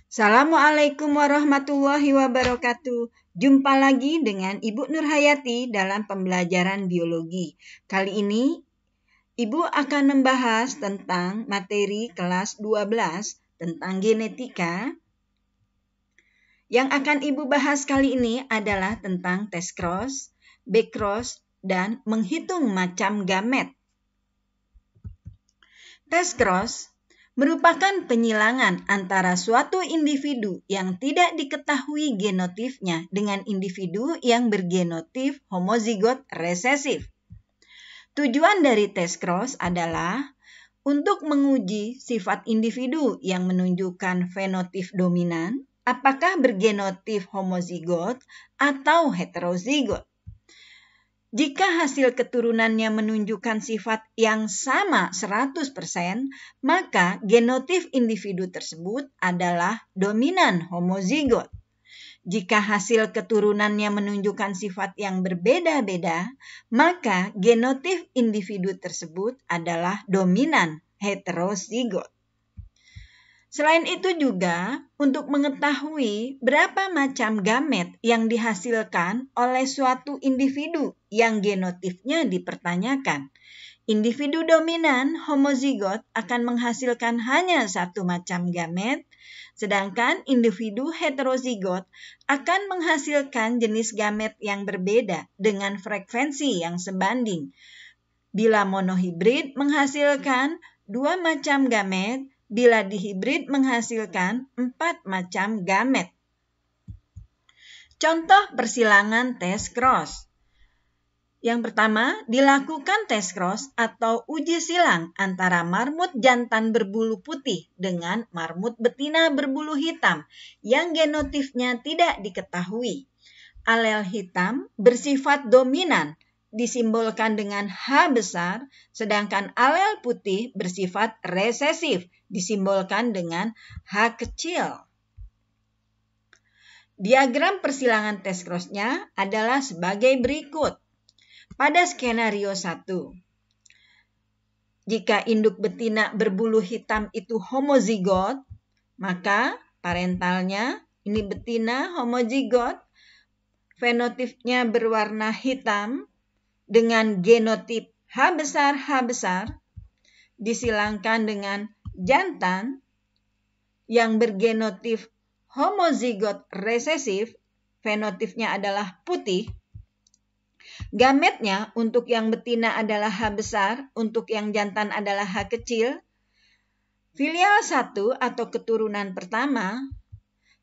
Assalamualaikum warahmatullahi wabarakatuh. Jumpa lagi dengan Ibu Nurhayati dalam pembelajaran biologi. Kali ini Ibu akan membahas tentang materi kelas 12 tentang genetika. Yang akan Ibu bahas kali ini adalah tentang tes cross, back cross, dan menghitung macam gamet. Tes cross merupakan penyilangan antara suatu individu yang tidak diketahui genotipnya dengan individu yang bergenotip homozigot resesif. Tujuan dari tes cross adalah untuk menguji sifat individu yang menunjukkan fenotip dominan, apakah bergenotip homozigot atau heterozigot. Jika hasil keturunannya menunjukkan sifat yang sama 100%, maka genotip individu tersebut adalah dominan homozigot. Jika hasil keturunannya menunjukkan sifat yang berbeda-beda, maka genotip individu tersebut adalah dominan heterozigot. Selain itu juga, untuk mengetahui berapa macam gamet yang dihasilkan oleh suatu individu yang genotipnya dipertanyakan, individu dominan homozigot akan menghasilkan hanya satu macam gamet, sedangkan individu heterozigot akan menghasilkan jenis gamet yang berbeda dengan frekuensi yang sebanding. Bila monohibrid menghasilkan 2 macam gamet, bila dihibrid menghasilkan 4 macam gamet. Contoh persilangan tes cross. Yang pertama, dilakukan tes cross atau uji silang antara marmut jantan berbulu putih dengan marmut betina berbulu hitam yang genotipnya tidak diketahui. Alel hitam bersifat dominan, disimbolkan dengan H besar, sedangkan alel putih bersifat resesif, disimbolkan dengan H kecil. Diagram persilangan tes cross-nya adalah sebagai berikut. Pada skenario 1, jika induk betina berbulu hitam itu homozigot, maka parentalnya, ini betina homozigot, fenotipnya berwarna hitam dengan genotip H besar, disilangkan dengan jantan yang bergenotip homozigot resesif, fenotipnya adalah putih. Gametnya untuk yang betina adalah H besar, untuk yang jantan adalah H kecil. Filial 1 atau keturunan pertama,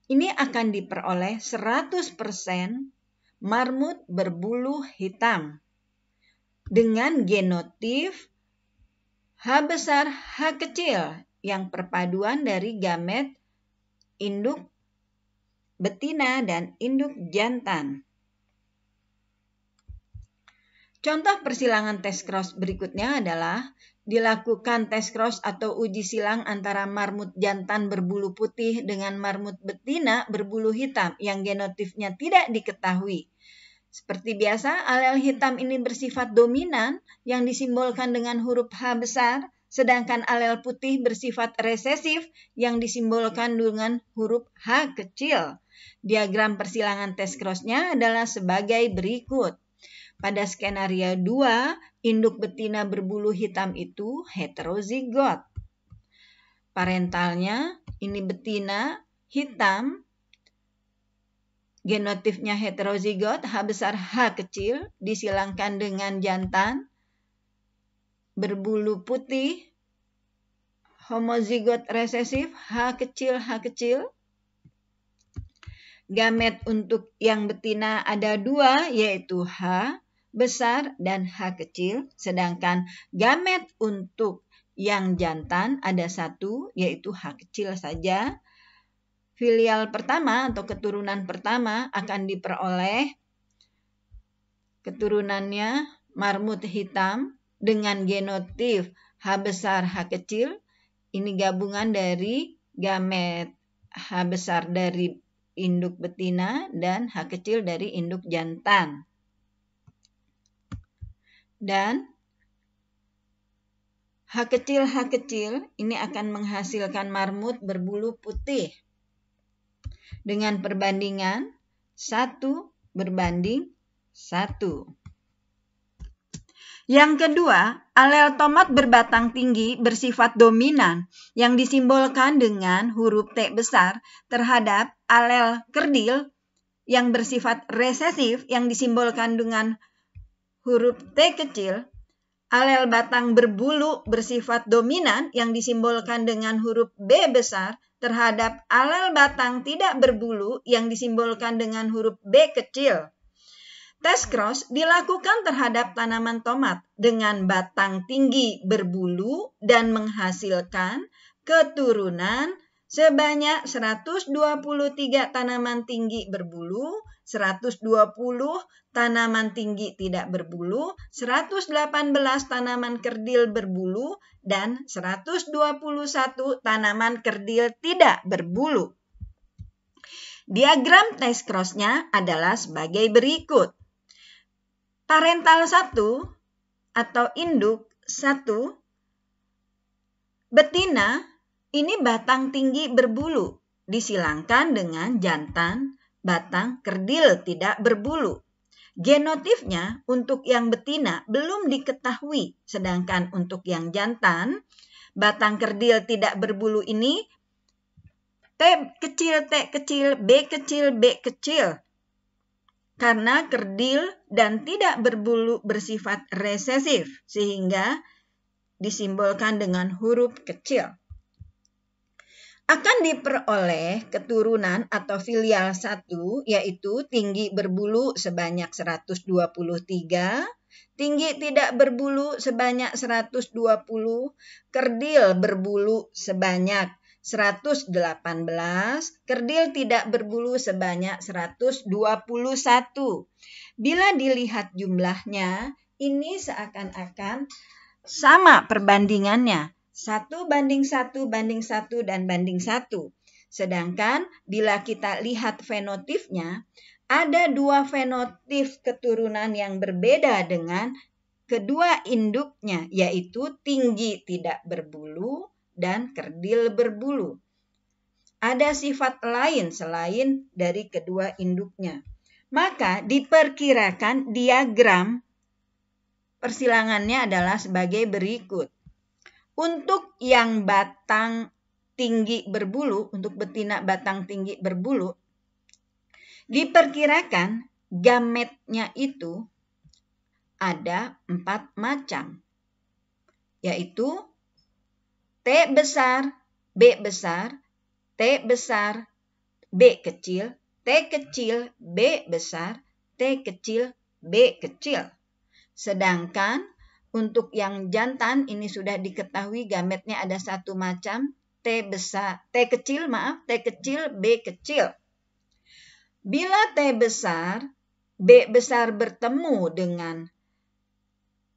ini akan diperoleh 100% marmut berbulu hitam dengan genotip H besar, H kecil yang perpaduan dari gamet induk betina dan induk jantan. Contoh persilangan tes cross berikutnya adalah dilakukan tes cross atau uji silang antara marmut jantan berbulu putih dengan marmut betina berbulu hitam yang genotipnya tidak diketahui. Seperti biasa, alel hitam ini bersifat dominan yang disimbolkan dengan huruf H besar, sedangkan alel putih bersifat resesif yang disimbolkan dengan huruf H kecil. Diagram persilangan tes cross-nya adalah sebagai berikut. Pada skenario 2, induk betina berbulu hitam itu heterozigot. Parentalnya, ini betina hitam, genotipnya heterozigot, H besar, H kecil, disilangkan dengan jantan berbulu putih, homozigot resesif, H kecil. Gamet untuk yang betina ada 2, yaitu H besar dan H kecil, sedangkan gamet untuk yang jantan ada 1, yaitu H kecil saja. Filial pertama atau keturunan pertama akan diperoleh keturunannya marmut hitam dengan genotip H besar, H kecil. Ini gabungan dari gamet H besar dari induk betina dan H kecil dari induk jantan. Dan H kecil ini akan menghasilkan marmut berbulu putih dengan perbandingan 1:1. Yang kedua, alel tomat berbatang tinggi bersifat dominan yang disimbolkan dengan huruf T besar terhadap alel kerdil yang bersifat resesif yang disimbolkan dengan huruf T kecil. Alel batang berbulu bersifat dominan yang disimbolkan dengan huruf B besar terhadap alel batang tidak berbulu yang disimbolkan dengan huruf B kecil. Tes cross dilakukan terhadap tanaman tomat dengan batang tinggi berbulu dan menghasilkan keturunan sebanyak 123 tanaman tinggi berbulu, 120 tanaman tinggi tidak berbulu, 118 tanaman kerdil berbulu, dan 121 tanaman kerdil tidak berbulu. Diagram tes cross-nya adalah sebagai berikut. Parental 1 atau induk 1, betina ini batang tinggi berbulu, disilangkan dengan jantan batang kerdil tidak berbulu. Genotipnya untuk yang betina belum diketahui, sedangkan untuk yang jantan batang kerdil tidak berbulu ini T kecil, B kecil, B kecil. Karena kerdil dan tidak berbulu bersifat resesif, sehingga disimbolkan dengan huruf kecil. Akan diperoleh keturunan atau filial 1, yaitu tinggi berbulu sebanyak 123, tinggi tidak berbulu sebanyak 120, kerdil berbulu sebanyak 118, kerdil tidak berbulu sebanyak 121. Bila dilihat jumlahnya, ini seakan-akan sama perbandingannya. 1:1, dan banding 1. Sedangkan bila kita lihat fenotipnya, ada 2 fenotip keturunan yang berbeda dengan kedua induknya, yaitu tinggi tidak berbulu dan kerdil berbulu. Ada sifat lain selain dari kedua induknya. Maka diperkirakan diagram persilangannya adalah sebagai berikut. Untuk yang batang tinggi berbulu, untuk betina batang tinggi berbulu, diperkirakan gametnya itu ada 4 macam, yaitu T besar, B besar, T besar, B kecil, T kecil, B besar, T kecil, B kecil. Sedangkan untuk yang jantan ini sudah diketahui gametnya ada 1 macam, T kecil, B kecil. Bila T besar, B besar bertemu dengan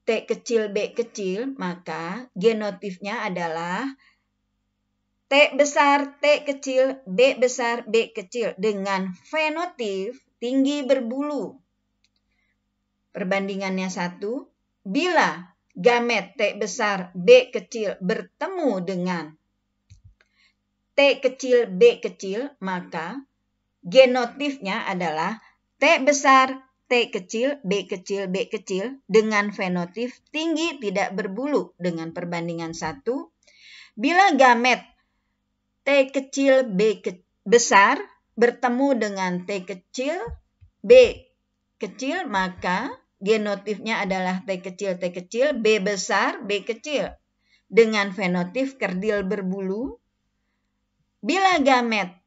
T kecil, B kecil, maka genotipnya adalah T besar, T kecil, B besar, B kecil dengan fenotip tinggi berbulu. Perbandingannya 1, bila gamet T besar, B kecil bertemu dengan T kecil, B kecil, maka genotipnya adalah T besar, T kecil, B kecil, B kecil dengan fenotip tinggi tidak berbulu dengan perbandingan 1. Bila gamet T kecil, B besar bertemu dengan T kecil, B kecil, maka genotipnya adalah T kecil, B besar, B kecil dengan fenotip kerdil berbulu. Bila gamet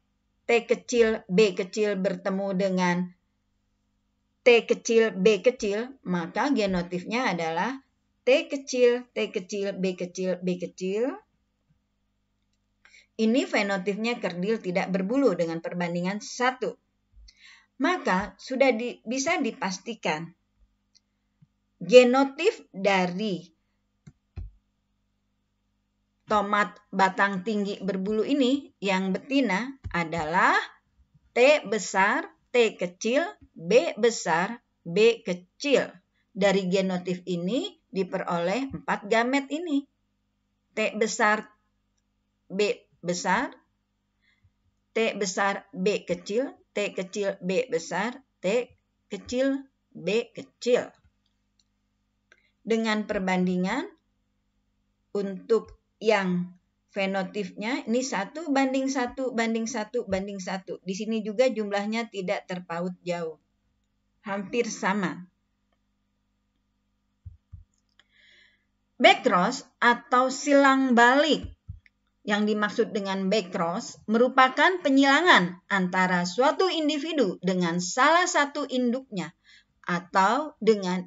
T kecil, B kecil bertemu dengan T kecil, B kecil, maka genotipnya adalah T kecil, B kecil, B kecil. Ini fenotipnya kerdil tidak berbulu dengan perbandingan 1. Maka sudah bisa dipastikan genotip dari tomat batang tinggi berbulu ini yang betina adalah T besar, T kecil, B besar, B kecil. Dari genotip ini diperoleh 4 gamet ini. T besar B besar, T besar B kecil, T kecil B besar, T kecil B kecil. Dengan perbandingan untuk yang fenotipnya ini 1 banding 1 banding 1 banding 1. Di sini juga jumlahnya tidak terpaut jauh. Hampir sama. Backcross atau silang balik. Yang dimaksud dengan backcross merupakan penyilangan antara suatu individu dengan salah satu induknya atau dengan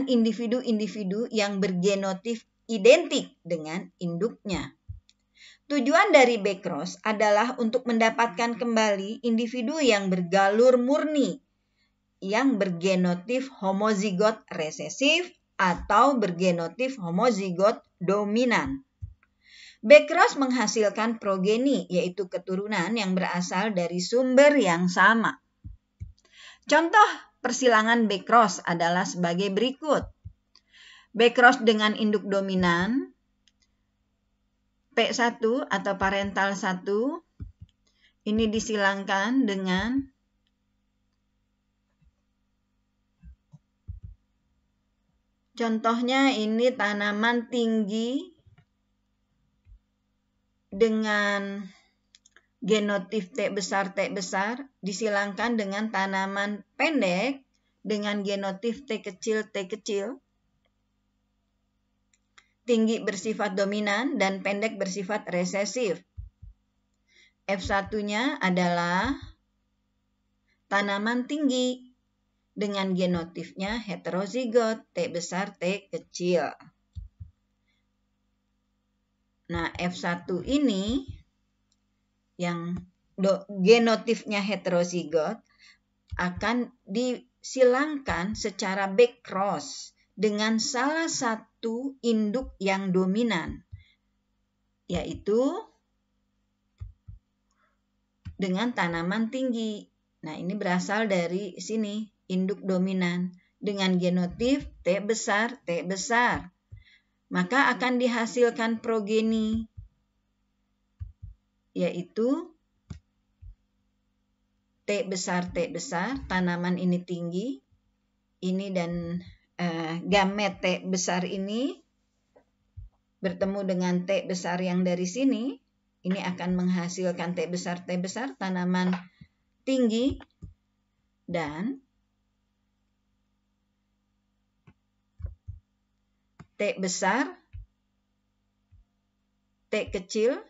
individu-individu yang bergenotip identik dengan induknya. Tujuan dari backcross adalah untuk mendapatkan kembali individu yang bergalur murni yang bergenotip homozigot resesif atau bergenotip homozigot dominan. Backcross menghasilkan progeni, yaitu keturunan yang berasal dari sumber yang sama. Contoh persilangan backcross adalah sebagai berikut. Backcross dengan induk dominan, P1 atau parental 1, ini disilangkan dengan contohnya ini tanaman tinggi dengan genotip T besar disilangkan dengan tanaman pendek dengan genotip T kecil, tinggi bersifat dominan dan pendek bersifat resesif. F1-nya adalah tanaman tinggi dengan genotipnya heterozigot T besar, T kecil. Nah, F1 ini yang genotipnya heterozigot akan disilangkan secara backcross dengan salah satu induk yang dominan, yaitu dengan tanaman tinggi. Nah, ini berasal dari sini, induk dominan dengan genotip T besar. Maka akan dihasilkan progeni, yaitu T besar, tanaman ini tinggi, ini dan gamet T besar ini bertemu dengan T besar yang dari sini, ini akan menghasilkan T besar, tanaman tinggi, dan T besar, T kecil,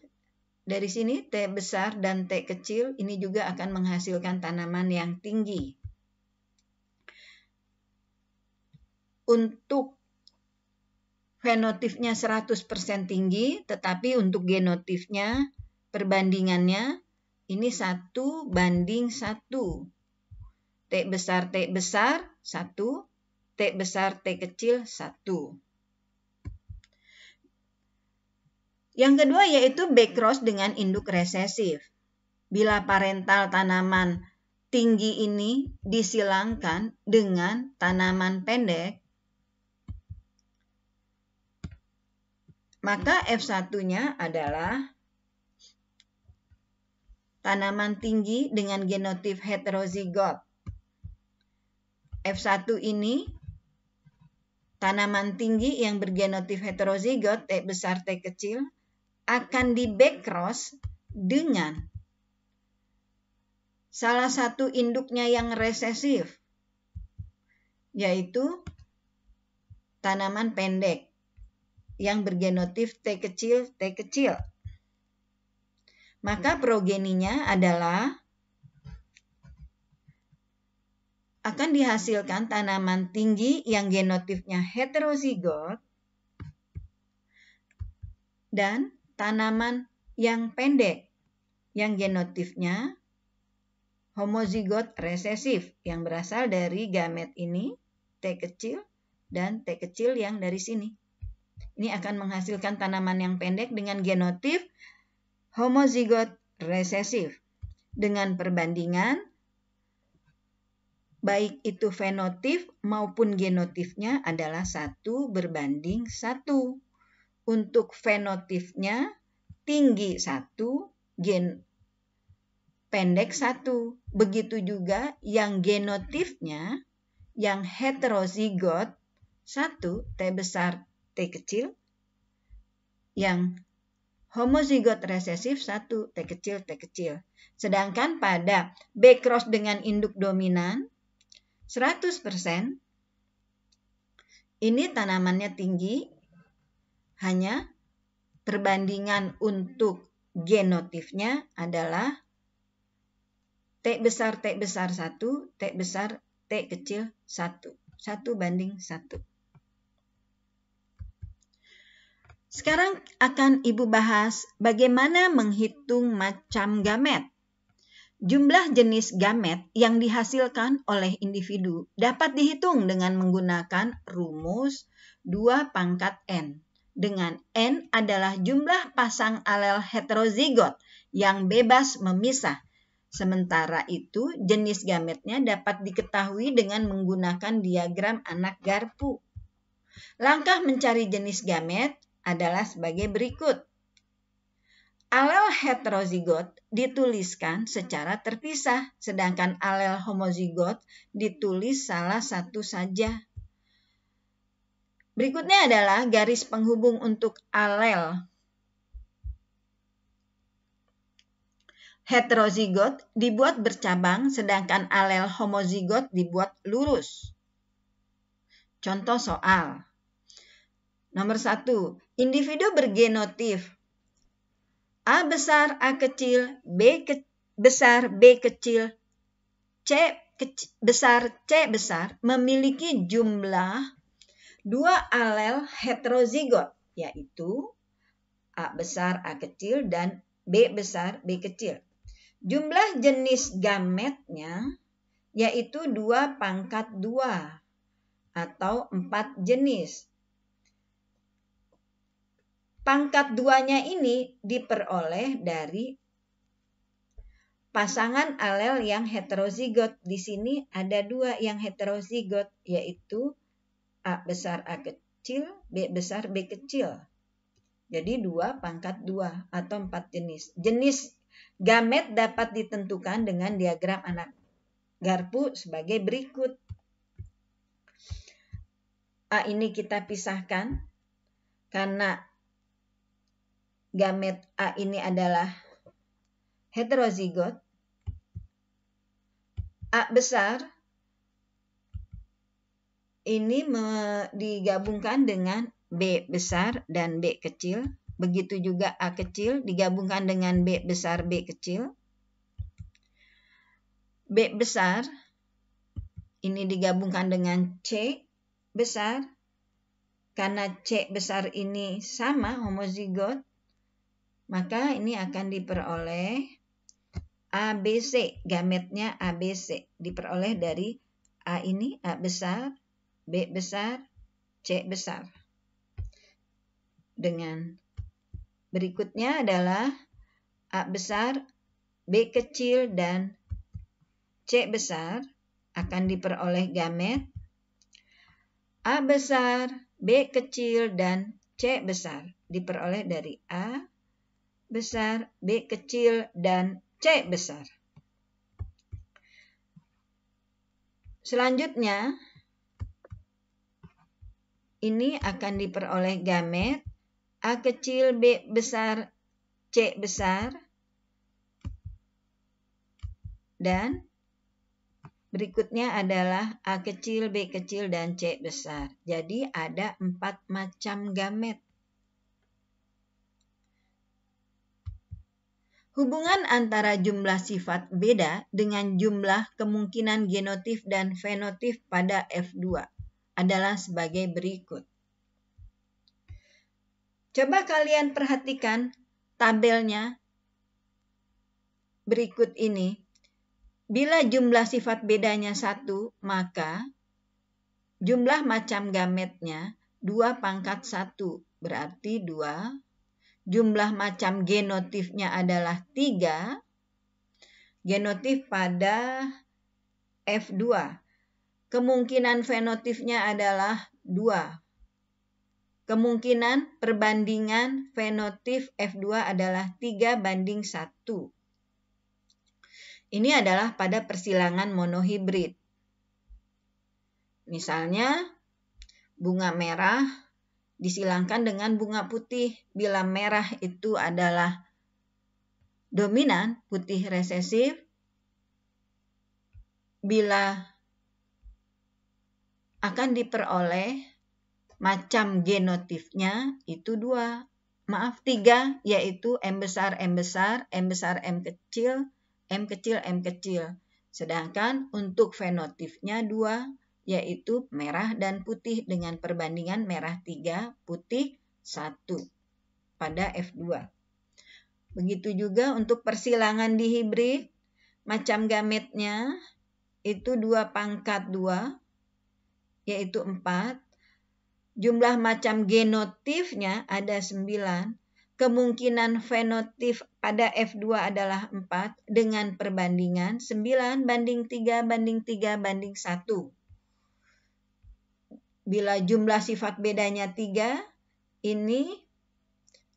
dari sini T besar dan T kecil ini juga akan menghasilkan tanaman yang tinggi. Untuk fenotipnya 100% tinggi, tetapi untuk genotipnya perbandingannya ini 1 banding 1. T besar, 1, T besar, T kecil 1. Yang kedua yaitu backcross dengan induk resesif. Bila parental tanaman tinggi ini disilangkan dengan tanaman pendek, maka F1-nya adalah tanaman tinggi dengan genotip heterozigot. F1 ini tanaman tinggi yang bergenotip heterozigot T besar, T kecil akan di backcross dengan salah satu induknya yang resesif, yaitu tanaman pendek yang bergenotip T kecil. Maka progeninya adalah akan dihasilkan tanaman tinggi yang genotipnya heterozigot dan tanaman yang pendek yang genotipnya homozigot resesif yang berasal dari gamet ini T kecil dan T kecil yang dari sini. Ini akan menghasilkan tanaman yang pendek dengan genotip homozigot resesif. Dengan perbandingan baik itu fenotip maupun genotipnya adalah 1:1. Untuk fenotipnya tinggi 1, pendek 1. Begitu juga yang genotipnya, yang heterozigot 1, T besar, T kecil. Yang homozigot resesif 1, T kecil, T kecil. Sedangkan pada B cross dengan induk dominan 100%, ini tanamannya tinggi, hanya perbandingan untuk genotipnya adalah T besar 1, T besar T kecil 1. 1:1. Sekarang akan Ibu bahas bagaimana menghitung macam gamet. Jumlah jenis gamet yang dihasilkan oleh individu dapat dihitung dengan menggunakan rumus 2/n, dengan n adalah jumlah pasang alel heterozigot yang bebas memisah. Sementara itu, jenis gametnya dapat diketahui dengan menggunakan diagram anak garpu. Langkah mencari jenis gamet adalah sebagai berikut. Alel heterozigot dituliskan secara terpisah, sedangkan alel homozigot ditulis salah satu saja. Berikutnya adalah garis penghubung untuk alel heterozigot dibuat bercabang, sedangkan alel homozigot dibuat lurus. Contoh soal. Nomor 1. Individu bergenotip A besar, A kecil, B besar, B kecil, C besar, C besar memiliki jumlah 2 alel heterozigot, yaitu A besar, A kecil, dan B besar, B kecil. Jumlah jenis gametnya yaitu 2/2 atau 4 jenis. Pangkat 2-nya ini diperoleh dari pasangan alel yang heterozigot. Di sini ada 2 yang heterozigot, yaitu A besar A kecil, B besar B kecil. Jadi 2/2 atau 4 jenis. Jenis gamet dapat ditentukan dengan diagram anak garpu sebagai berikut. A ini kita pisahkan karena gamet A ini adalah heterozigot. A besar ini digabungkan dengan B besar dan B kecil. Begitu juga A kecil digabungkan dengan B besar B kecil. B besar ini digabungkan dengan C besar. Karena C besar ini sama homozigot, maka ini akan diperoleh ABC, gametnya ABC. Diperoleh dari A ini A besar, B besar, C besar. Dengan berikutnya adalah A besar, B kecil, dan C besar akan diperoleh gamet A besar, B kecil, dan C besar. Diperoleh dari A besar, B kecil, dan C besar. Selanjutnya, ini akan diperoleh gamet A kecil, B besar, C besar, dan berikutnya adalah A kecil, B kecil, dan C besar. Jadi ada 4 macam gamet. Hubungan antara jumlah sifat beda dengan jumlah kemungkinan genotip dan fenotip pada F2 adalah sebagai berikut. Coba kalian perhatikan tabelnya berikut ini. Bila jumlah sifat bedanya 1, maka jumlah macam gametnya 2/1, berarti 2. Jumlah macam genotipnya adalah 3. Genotip pada F2 kemungkinan fenotipnya adalah 2. Kemungkinan perbandingan fenotip F2 adalah 3:1. Ini adalah pada persilangan monohibrid. Misalnya, bunga merah disilangkan dengan bunga putih bila merah itu adalah dominan, putih resesif. Bila akan diperoleh macam genotipnya itu 3, yaitu M besar, M besar, M besar, M kecil, M kecil, M kecil. Sedangkan untuk fenotipnya 2, yaitu merah dan putih dengan perbandingan merah 3, putih 1 pada F2. Begitu juga untuk persilangan dihibrid, macam gametnya itu 2/2, yaitu 4. Jumlah macam genotipnya ada 9. Kemungkinan fenotip pada F2 adalah 4 dengan perbandingan 9:3:3:1. Bila jumlah sifat bedanya 3, ini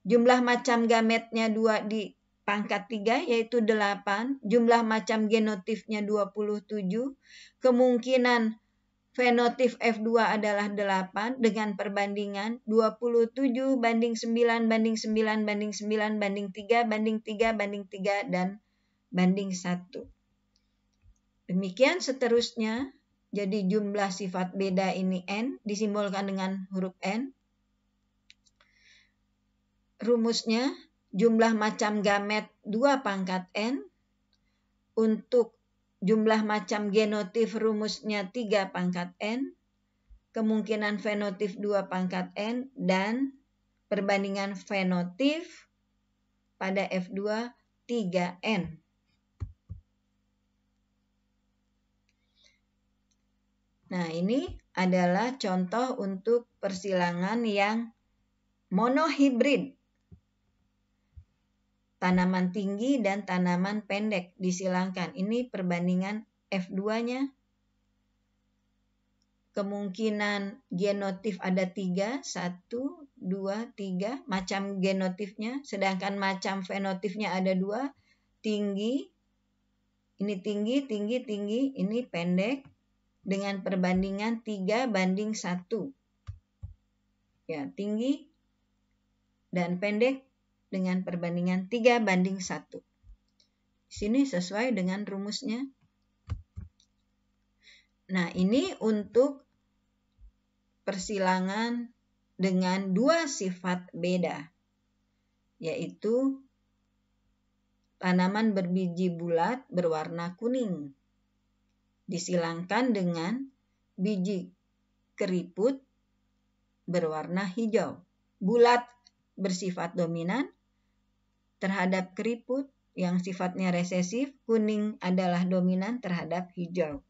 jumlah macam gametnya 2 dipangkat 3 yaitu 8. Jumlah macam genotipnya 27. Kemungkinan fenotip F2 adalah 8 dengan perbandingan 27:9:9:9:3:3 dan banding 1. Demikian seterusnya. Jadi jumlah sifat beda ini N, disimbolkan dengan huruf N. Rumusnya jumlah macam gamet 2/N. Untuk jumlah macam genotip rumusnya 3/N, kemungkinan fenotip 2/N, dan perbandingan fenotip pada F2 3N. Nah, ini adalah contoh untuk persilangan yang monohibrid. Tanaman tinggi dan tanaman pendek disilangkan. Ini perbandingan F2-nya. Kemungkinan genotip ada 3, 1, 2, 3, macam genotipnya. Sedangkan macam fenotipnya ada 2, tinggi. Ini tinggi, tinggi, tinggi. Ini pendek dengan perbandingan 3:1. Ya, tinggi dan pendek dengan perbandingan 3:1. Di sini sesuai dengan rumusnya. Nah, ini untuk persilangan dengan 2 sifat beda, yaitu tanaman berbiji bulat berwarna kuning disilangkan dengan biji keriput berwarna hijau. Bulat bersifat dominan terhadap keriput yang sifatnya resesif, kuning adalah dominan terhadap hijau.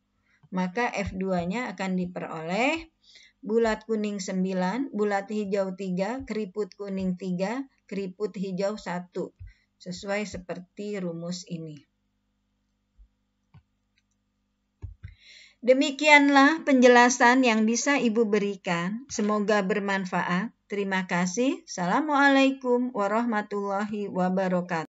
Maka F2-nya akan diperoleh bulat kuning 9, bulat hijau 3, keriput kuning 3, keriput hijau 1. Sesuai seperti rumus ini. Demikianlah penjelasan yang bisa Ibu berikan. Semoga bermanfaat. Terima kasih. Assalamualaikum warahmatullahi wabarakatuh.